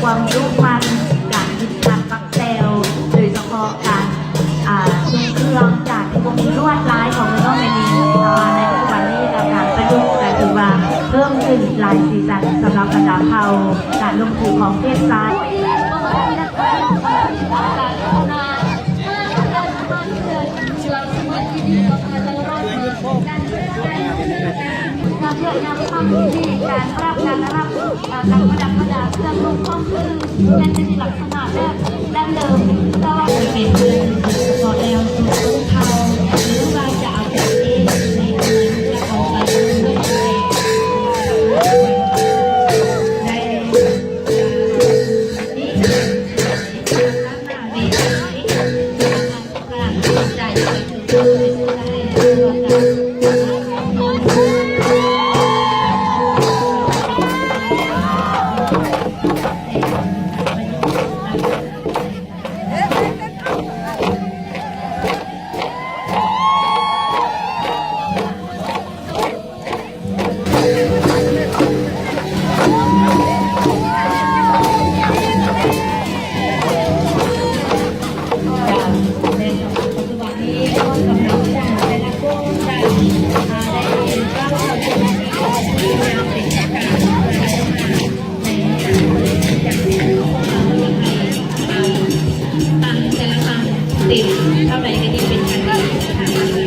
ความรู้มันการคิดการปักเซลโดยเฉพาะการซุ้มเครื่องจากที่พวกมีลวดลายของน้องเมนีในปัจจุบันนี้การประยุกต์แต่ถือว่าเพิ่มขึ้นหลายสีสันสำหรับกระดาษเผาการลงทุนของเทศบาลการเชื่อมความดีการรับการรับการประดับประดาเครื่องลงข้อมือเป็นในลักษณะแบบดั้งเดิมก็เป็นพอแล้วสุดเทาหรือว่าจะเอาแบบนี้ในการจะเอาไปด้วยในนี่ลักษณะนี้การใจไปถึงได้ติดเท่าไหร่ก็ยิ่งเป็นการดี